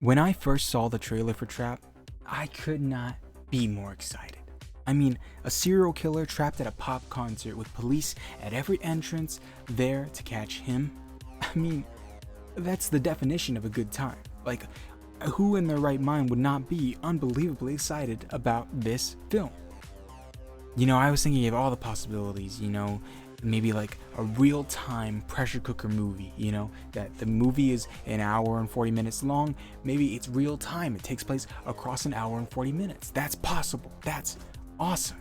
When I first saw the trailer for Trap, I could not be more excited. I mean, a serial killer trapped at a pop concert with police at every entrance there to catch him. I mean, that's the definition of a good time. Like, who in their right mind would not be unbelievably excited about this film? I was thinking of all the possibilities, maybe like a real-time pressure cooker movie, that the movie is an hour and 40 minutes long. Maybe it's real time. It takes place across an hour and 40 minutes. That's possible. That's awesome.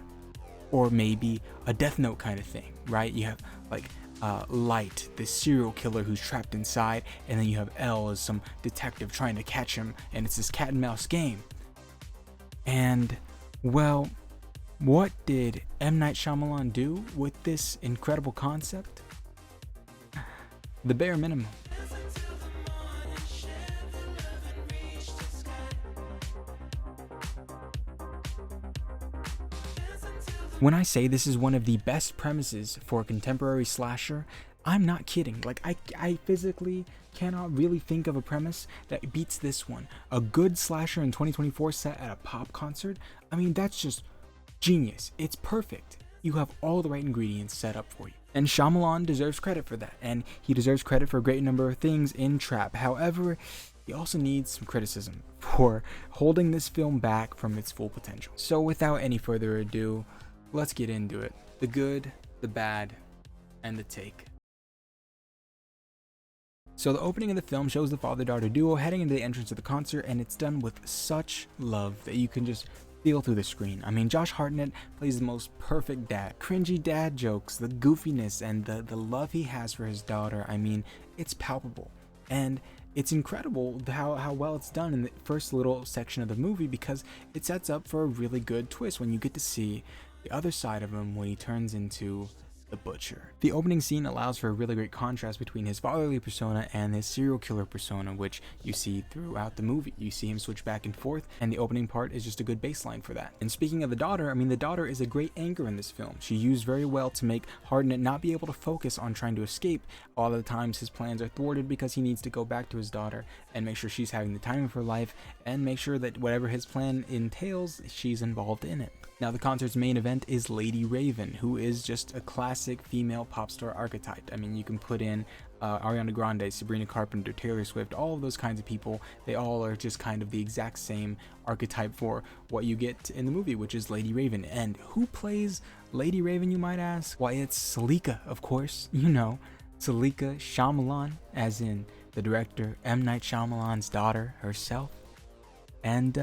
Or maybe a Death Note kind of thing, right? You have like Light, the serial killer who's trapped inside, and then you have L as some detective trying to catch him, and it's this cat and mouse game. And, well, what did M. Night Shyamalan do with this incredible concept? The bare minimum. When I say this is one of the best premises for a contemporary slasher, I'm not kidding. Like, I physically cannot really think of a premise that beats this one. A good slasher in 2024 set at a pop concert? I mean, that's just genius. It's perfect. You have all the right ingredients set up for you. And Shyamalan deserves credit for that, and he deserves credit for a great number of things in Trap. However, he also needs some criticism for holding this film back from its full potential. So without any further ado, let's get into it. The good, the bad, and the take. So the opening of the film shows the father-daughter duo heading into the entrance of the concert, and it's done with such love that you can just feel through the screen. I mean, Josh Hartnett plays the most perfect dad. Cringy dad jokes, the goofiness, and the love he has for his daughter. I mean, it's palpable. And it's incredible how well it's done in the first little section of the movie, because it sets up for a really good twist when you get to see the other side of him when he turns into the butcher. The opening scene allows for a really great contrast between his fatherly persona and his serial killer persona, which you see throughout the movie. You see him switch back and forth, and the opening part is just a good baseline for that. And speaking of the daughter, I mean, the daughter is a great anchor in this film. She used very well to make Hartnett not be able to focus on trying to escape. All the times his plans are thwarted because he needs to go back to his daughter and make sure she's having the time of her life, and make sure that whatever his plan entails, she's involved in it. Now, the concert's main event is Lady Raven, who is just a classic female pop star archetype. I mean, you can put in Ariana Grande, Sabrina Carpenter, Taylor Swift, all of those kinds of people. They all are just kind of the exact same archetype for what you get in the movie, which is Lady Raven. And who plays Lady Raven, you might ask? Why, it's Salika, of course. Salika Shyamalan, as in the director M. Night Shyamalan's daughter herself. And,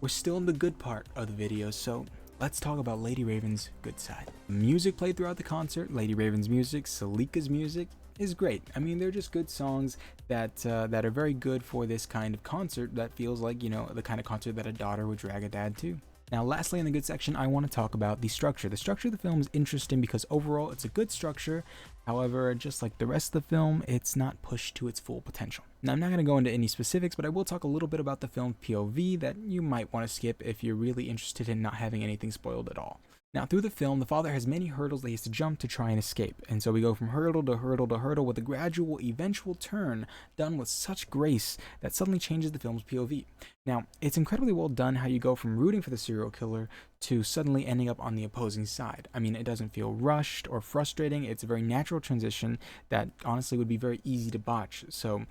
we're still in the good part of the video, so let's talk about Lady Raven's good side. Music played throughout the concert. Lady Raven's music, Salika's music is great. I mean, they're just good songs that are very good for this kind of concert that feels like, the kind of concert that a daughter would drag a dad to. Now, lastly, in the good section, I want to talk about the structure. The structure of the film is interesting because overall it's a good structure. However, just like the rest of the film, it's not pushed to its full potential. Now, I'm not going to go into any specifics, but I will talk a little bit about the film's POV that you might want to skip if you're really interested in not having anything spoiled at all. Now, through the film, the father has many hurdles that he has to jump to try and escape, and so we go from hurdle to hurdle to hurdle with a gradual, eventual turn done with such grace that suddenly changes the film's POV. Now, it's incredibly well done how you go from rooting for the serial killer to suddenly ending up on the opposing side. I mean, it doesn't feel rushed or frustrating. It's a very natural transition that honestly would be very easy to botch. So,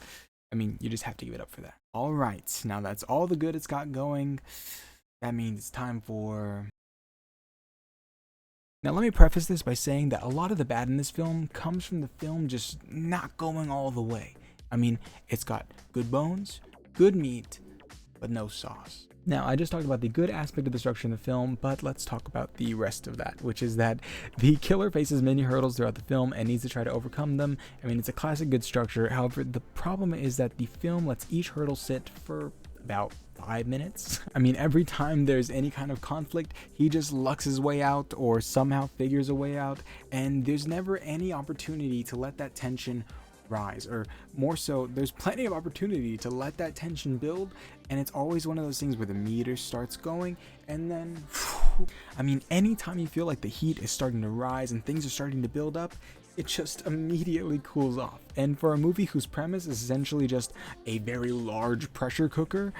I mean, you just have to give it up for that. All right, now that's all the good it's got going. That means it's time for... Now, let me preface this by saying that a lot of the bad in this film comes from the film just not going all the way. I mean, it's got good bones, good meat, but no sauce. Now, I just talked about the good aspect of the structure in the film, but let's talk about the rest of that, which is that the killer faces many hurdles throughout the film and needs to try to overcome them. I mean, it's a classic good structure. However, the problem is that the film lets each hurdle sit for about 5 minutes. I mean, every time there's any kind of conflict, he just lucks his way out or somehow figures a way out, and there's never any opportunity to let that tension rise, or more so, there's plenty of opportunity to let that tension build, and it's always one of those things where the meter starts going, and then, I mean, anytime you feel like the heat is starting to rise and things are starting to build up, it just immediately cools off. And for a movie whose premise is essentially just a very large pressure cooker,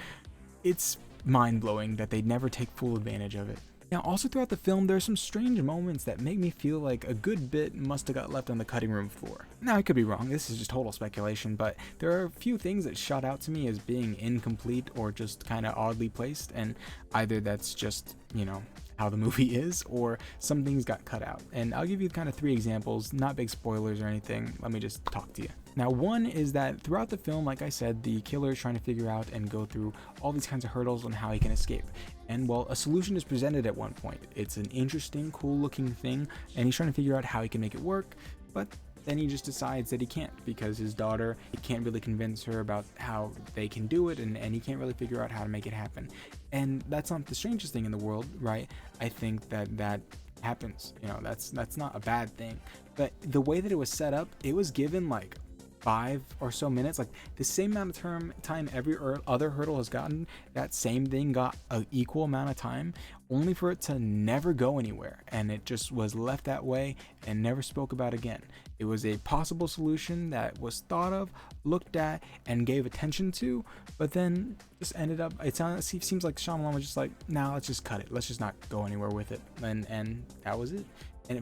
it's mind-blowing that they never take full advantage of it. Now, also throughout the film, there are some strange moments that make me feel like a good bit must have got left on the cutting room floor. Now, I could be wrong, this is just total speculation, but there are a few things that shot out to me as being incomplete or just kind of oddly placed, and either that's just, you know, how the movie is, or some things got cut out. And I'll give you kind of 3 examples, not big spoilers or anything, let me just talk to you. Now, one is that throughout the film, like I said, the killer is trying to figure out and go through all these kinds of hurdles on how he can escape. And well, a solution is presented at one point. It's an interesting, cool looking thing, and he's trying to figure out how he can make it work, but then he just decides that he can't, because his daughter, he can't really convince her about how they can do it, and he can't really figure out how to make it happen. And that's not the strangest thing in the world, right? I think that happens, you know, that's not a bad thing. But the way that it was set up, it was given like 5 or so minutes, like the same amount of time every other hurdle has gotten, that same thing got an equal amount of time, only for it to never go anywhere, and it just was left that way and never spoke about again. It was a possible solution that was thought of, looked at, and gave attention to, but then just ended up, it seems like Shyamalan was just like, nah, let's just cut it, let's just not go anywhere with it, and that was it. And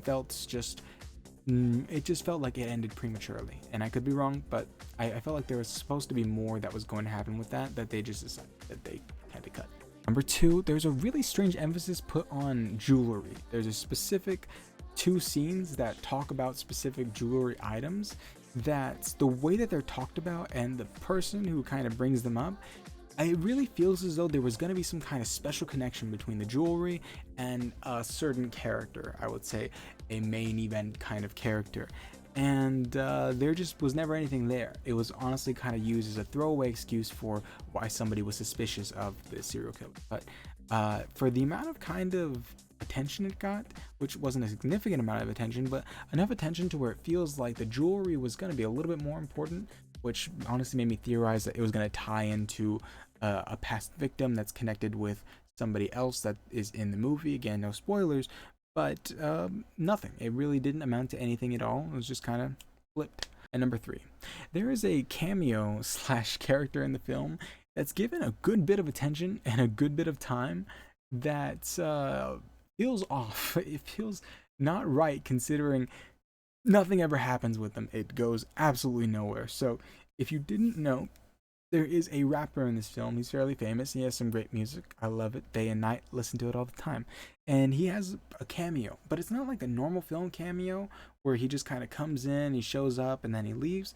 it just felt like it ended prematurely, and I could be wrong, but I felt like there was supposed to be more that was going to happen with that they just decided that they had to cut. Number 2, there's a really strange emphasis put on jewelry. There's a specific 2 scenes that talk about specific jewelry items, that the way that they're talked about and the person who kind of brings them up, it really feels as though there was going to be some kind of special connection between the jewelry and a certain character, I would say a main event kind of character. And there just was never anything there. It was honestly kind of used as a throwaway excuse for why somebody was suspicious of the serial killer. But for the amount of kind of attention it got, which wasn't a significant amount of attention, but enough attention to where it feels like the jewelry was going to be a little bit more important, which honestly made me theorize that it was going to tie into a past victim that's connected with somebody else that is in the movie. Again, no spoilers, but nothing. It really didn't amount to anything at all. It was just kind of flipped. And number 3, there is a cameo / character in the film that's given a good bit of attention and a good bit of time that feels off. It feels not right, considering nothing ever happens with them. It goes absolutely nowhere. So if you didn't know, there is a rapper in this film. He's fairly famous. He has some great music. I love it day and night. Listen to it all the time. And he has a cameo, but it's not like a normal film cameo where he just kind of comes in, he shows up, and then he leaves.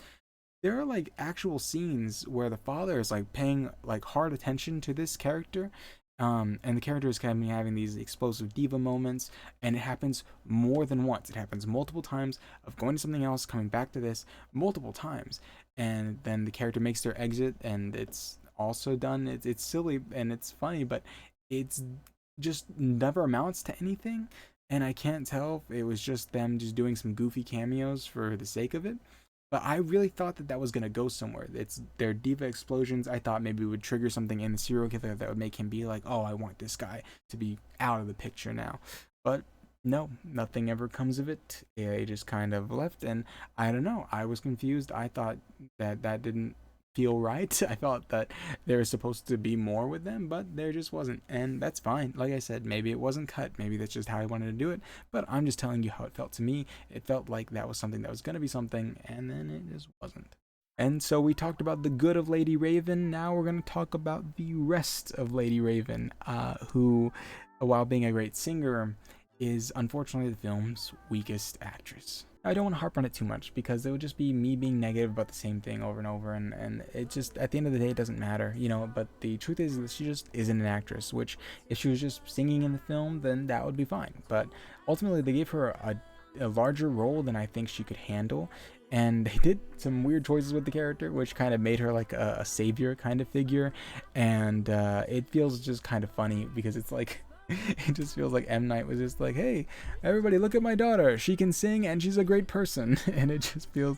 There are like actual scenes where the father is like paying like hard attention to this character. And the character is kind of having these explosive diva moments, and it happens more than once. It happens multiple times of going to something else, coming back to this multiple times, and then the character makes their exit, and it's also done. It's silly and it's funny, but it's just never amounts to anything. And I can't tell if it was just them just doing some goofy cameos for the sake of it. But I really thought that was going to go somewhere. It's their diva explosions. I thought maybe it would trigger something in the serial killer that would make him be like, oh, I want this guy to be out of the picture now. But no, nothing ever comes of it. It just kind of left, and I don't know. I was confused. I thought that didn't feel right. I thought that there was supposed to be more with them, but there just wasn't, and that's fine. Like I said, maybe it wasn't cut, maybe that's just how I wanted to do it, but I'm just telling you how it felt to me. It felt like that was something that was going to be something, and then it just wasn't. And so we talked about the good of Lady Raven. Now we're going to talk about the rest of Lady Raven, who, while being a great singer, is unfortunately the film's weakest actress. I don't want to harp on it too much, because it would just be me being negative about the same thing over and over, and it just, at the end of the day, it doesn't matter, you know. But the truth is that she just isn't an actress, which if she was just singing in the film, then that would be fine. But ultimately they gave her a larger role than I think she could handle, and they did some weird choices with the character, which kind of made her like a savior kind of figure, and it feels just kind of funny, because it's like it just feels like M. Night was just like, hey, everybody look at my daughter, she can sing and she's a great person. And it just feels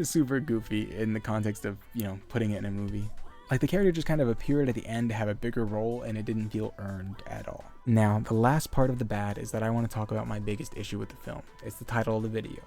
super goofy in the context of, you know, putting it in a movie. Like, the character just kind of appeared at the end to have a bigger role, and it didn't feel earned at all. Now, the last part of the bad is that I want to talk about my biggest issue with the film. It's the title of the video.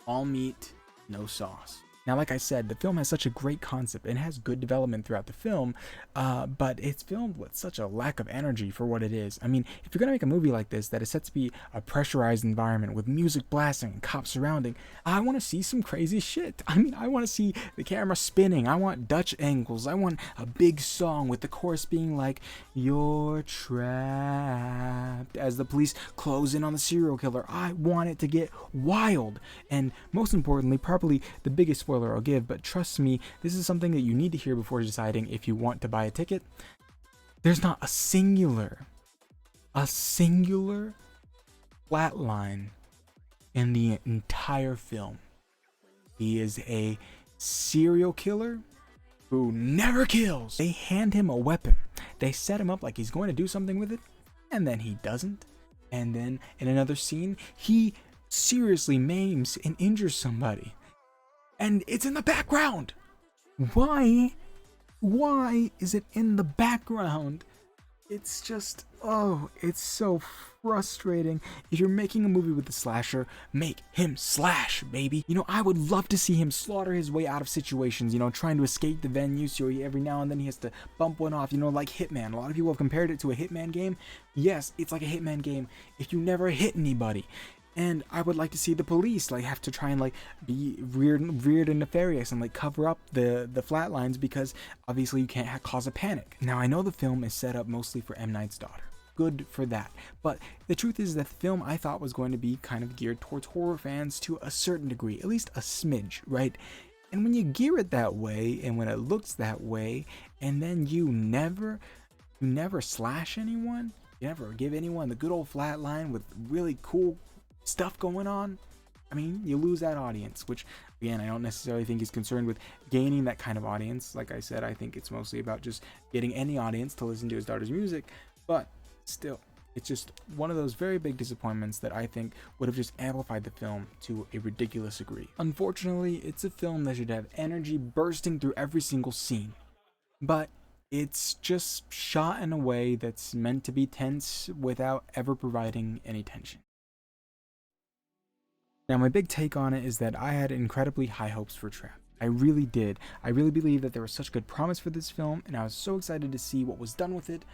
all meat, no sauce. Now, like I said, the film has such a great concept and has good development throughout the film, but it's filmed with such a lack of energy for what it is. I mean, if you're gonna make a movie like this that is set to be a pressurized environment with music blasting and cops surrounding, I want to see some crazy shit. I mean, I want to see the camera spinning. I want Dutch angles. I want a big song with the chorus being like, "You're trapped," as the police close in on the serial killer. I want it to get wild, and most importantly, probably the biggest spoiler I'll give, but trust me, this is something that you need to hear before deciding if you want to buy a ticket. There's not a singular flatline in the entire film. He is a serial killer who never kills. They hand him a weapon. They set him up like he's going to do something with it, and then he doesn't. And then in another scene, he seriously maims and injures somebody. And it's in the background. Why is it in the background? It's just, oh, it's so frustrating. If you're making a movie with a slasher, make him slash, baby. You know, I would love to see him slaughter his way out of situations, you know, trying to escape the venue, so every now and then he has to bump one off, you know, like Hitman. A lot of people have compared it to a Hitman game. Yes, it's like a Hitman game if you never hit anybody. And I would like to see the police like have to try and like be weird and nefarious and like cover up the flat lines, because obviously you can't cause a panic. Now, I know the film is set up mostly for M. Night's daughter. Good for that. But the truth is that the film I thought was going to be kind of geared towards horror fans to a certain degree, at least a smidge, right? And when you gear it that way, and when it looks that way, and then you never slash anyone, you never give anyone the good old flat line with really cool stuff going on, I mean, you lose that audience, which again, I don't necessarily think he's concerned with gaining that kind of audience. Like I said, I think it's mostly about just getting any audience to listen to his daughter's music, but still, it's just one of those very big disappointments that I think would have just amplified the film to a ridiculous degree. Unfortunately, it's a film that should have energy bursting through every single scene, but it's just shot in a way that's meant to be tense without ever providing any tension. Now, my big take on it is that I had incredibly high hopes for Trap. I really did. I really believe that there was such good promise for this film, and I was so excited to see what was done with it.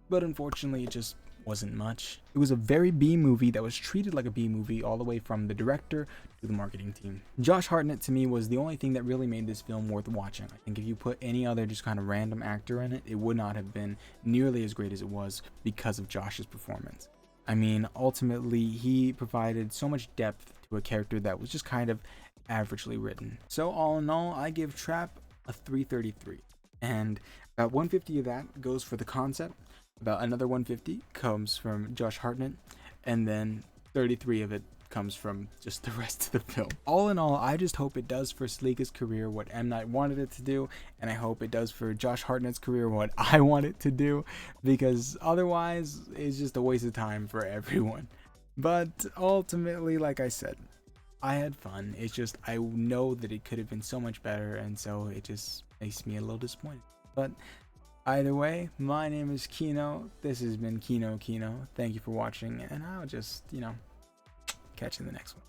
But unfortunately, it just wasn't much. It was a very B movie that was treated like a B movie, all the way from the director to the marketing team. Josh Hartnett, to me, was the only thing that really made this film worth watching. I think if you put any other just kind of random actor in it, it would not have been nearly as great as it was because of Josh's performance. I mean, ultimately, he provided so much depth to a character that was just kind of averagely written. So all in all, I give Trap a 333. And about 150 of that goes for the concept. About another 150 comes from Josh Hartnett. And then 33 of it comes from just the rest of the film. All in all, I just hope it does for Salika's career what M. Night wanted it to do, and I hope it does for Josh Hartnett's career what I want it to do, because otherwise it's just a waste of time for everyone. But ultimately, like I said, I had fun. It's just I know that it could have been so much better, and so it just makes me a little disappointed. But either way, my name is Kino. This has been Kino. Thank you for watching, and I'll just, catch you in the next one.